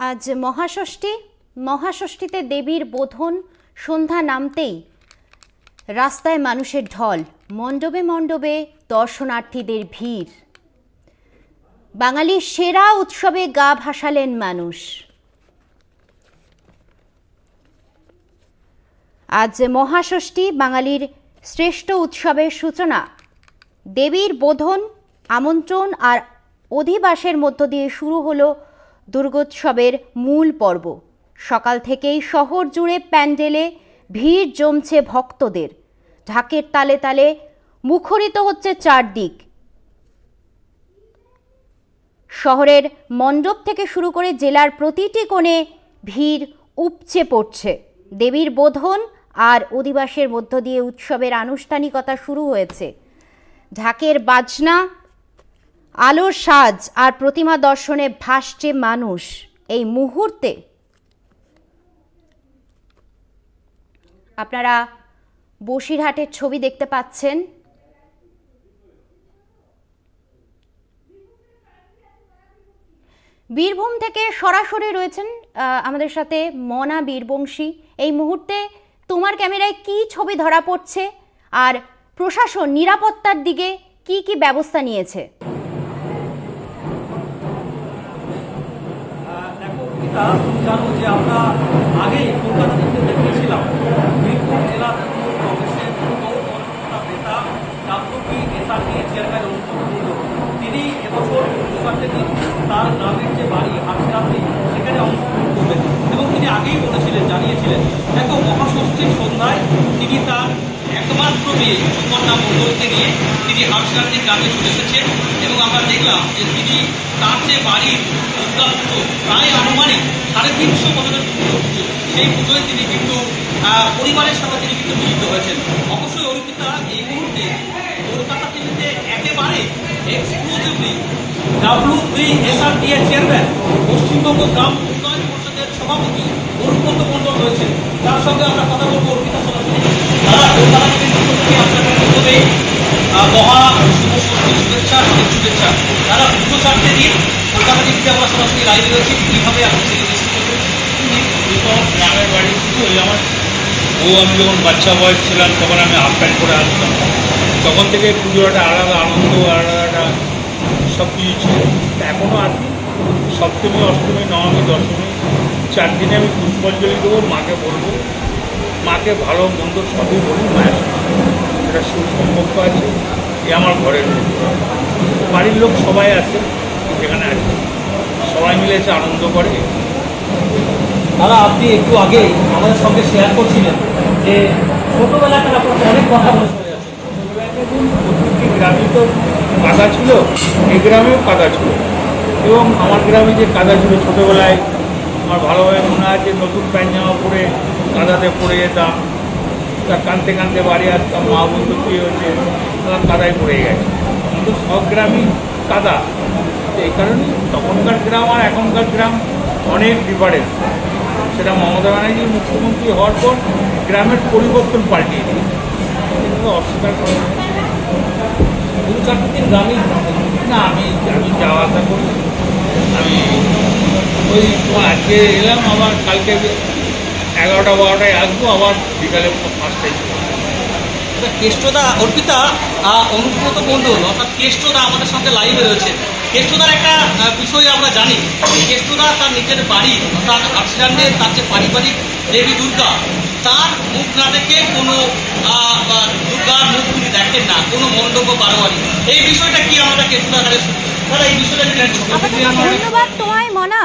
আজ মহাষষ্ঠী। মহাষষ্ঠীতে দেবীর বোধন। সন্ধ্যা নামতেই রাস্তায় মানুষের ঢল, মণ্ডপে মণ্ডপে দর্শনার্থীদের ভিড়। বাঙালির সেরা উৎসবে গা ভাসালেন মানুষ। আজ মহাষষ্ঠী, বাঙালির শ্রেষ্ঠ উৎসবের সূচনা। দেবীর বোধন, আমন্ত্রণ আর অধিবাসের মধ্য দিয়ে শুরু হলো দুর্গোৎসবের মূল পর্ব। সকাল থেকেই শহর জুড়ে প্যান্ডেলে ভিড় জমছে ভক্তদের। ঢাকের তালে তালে মুখরিত হচ্ছে চারদিক। শহরের মণ্ডপ থেকে শুরু করে জেলার প্রতিটি কোণে ভিড় উপচে পড়ছে। দেবীর বোধন আর অধিবাসের মধ্য দিয়ে উৎসবের আনুষ্ঠানিকতা শুরু হয়েছে। ঢাকের বাজনা, আলোর সাজ আর প্রতিমা দর্শনে ভাসছে মানুষ। এই মুহূর্তে আপনারা বসিরহাটের ছবি দেখতে পাচ্ছেন। বীরভূম থেকে সরাসরি রয়েছেন আমাদের সাথে মনা বীরবংশী। এই মুহূর্তে তোমার ক্যামেরায় কি ছবি ধরা পড়ছে আর প্রশাসন নিরাপত্তার দিকে কি কি ব্যবস্থা নিয়েছে? জানো যে আমরা আগে কলকাতা থেকে দেখিয়েছিলাম বীরভূম জেলা তৃণমূল কংগ্রেসের নেতা এসআরপিএ চেয়ারম্যান অনুষ্ঠিত তিনি এবছর দিন তার গ্রামের যে বাড়ি হাসিরাতে সেখানে অংশগ্রহণ করবেন এবং তিনি আগেই বলেছিলেন, জানিয়েছিলেন দেখো মহাষষ্ঠীর সন্ধ্যায় তিনি তার একমাত্র মেয়ে সুকন্যা মণ্ডলকে নিয়ে তিনি হাসিরাতে গ্রামে চলে এসেছেন এবং আমরা দেখলাম যে তিনি তার যে বাড়ির দুর্গা পুজো প্রায় আনুমানিক 350 বছরের পুজো, সেই পুজোয় তিনি কিন্তু পরিবারের সাথে তিনি কিন্তু মিলিত হয়েছেন। অবশ্যই অর্পিতা এই মুহূর্তে কলকাতা টিভিতে একেবারে এক্সক্লুসিভলি WBSRDA চেয়ারম্যান পশ্চিমবঙ্গ গ্রাম উন্নয়ন পরিষদের সভাপতি অরুপন্ত মণ্ডল রয়েছেন, তার সঙ্গে আমরা কথা বলবো। অর্পিতা সরাসরি তারা কলকাতা টিভির পক্ষ থেকে আপনাদের প্রথমে মহা শুভ ষষ্ঠী শুভেচ্ছা, অনেক শুভেচ্ছা। তারা 2-4টে দিন কলকাতা টিভিতে আমরা সরাসরি লাইভে রয়েছি, কীভাবে আপনি সেলিব্রেশন করবেন? গ্রামের বাড়ি শুরু হয়ে আমার আমি যখন বাচ্চা বয়স ছিলাম তখন আমি হাফ প্যান্ট করে আসতাম। তখন থেকে পুজোর একটা আলাদা আনন্দ, আলাদা একটা সব কিছু ছিল। এখনও আসি সপ্তমী, অষ্টমী, নবমী, দশমী 4 দিনে আমি পুষ্পাঞ্জলি দেবো, মাকে বলবো, মাকে ভালো মন্দ সবই বলি মায়ের সঙ্গে। এটা সুসম্পর্ক আছে। এ আমার ঘরের লোক, বাড়ির লোক সবাই আছে, যেখানে আছে সবাই মিলে এসে আনন্দ করে। দাদা, আপনি একটু আগে আমাদের সঙ্গে শেয়ার করছিলেন যে ছোটোবেলাকার আপনার অনেক কথা বলে চলে যাচ্ছে। প্রত্যেকটি গ্রামে তো কাদা ছিল, এই গ্রামেও কাদা ছিল এবং আমার গ্রামে যে কাদা ছিল ছোটোবেলায় আমার ভালোভাবে মনে আছে। নতুন প্যান্ট জামা পরে কাদাতে পড়ে যেতাম, তা কাঁদতে কাঁদতে বাড়ি আসতাম, মা বলতো কী হয়েছে, তারা কাদায় পড়ে গেছে। কিন্তু সব গ্রামই কাদা। এই কারণেই তখনকার গ্রাম আর এখনকার গ্রাম অনেক ডিফারেন্স। সেটা মমতা ব্যানার্জি মুখ্যমন্ত্রী হওয়ার পর গ্রামের পরিবর্তন পাল্টিয়ে দিয়েছে, কিন্তু অস্বীকার করে 2-4 দিন গ্রামে না। আমি যাওয়া আসা করি। আমি ওই আজকে এলাম, আবার কালকে 11টা-12টায় আসবো, আবার বিকালে 5টায়। কেষ্টদা, অর্পিতা, অনুব্রত মণ্ডল অর্থাৎ কেষ্টদা আমাদের সঙ্গে লাইভে রয়েছে। কেষ্টদার একটা বিষয় আমরা জানি, কেষ্টদা তার নিজের বাড়ি অর্থাৎ হাসিরাতে তার যে পারিবারিক দেবী দুর্গা, তার মুখ না দেখে কোনো দুর্গার মুখ তিনি দেখেন না, কোনো মণ্ডপ বারোয়ারি। এই বিষয়টা কি আমরা কেষ্টদার কাছে, এই বিষয়টা ধন্যবাদ তোমায় মনা।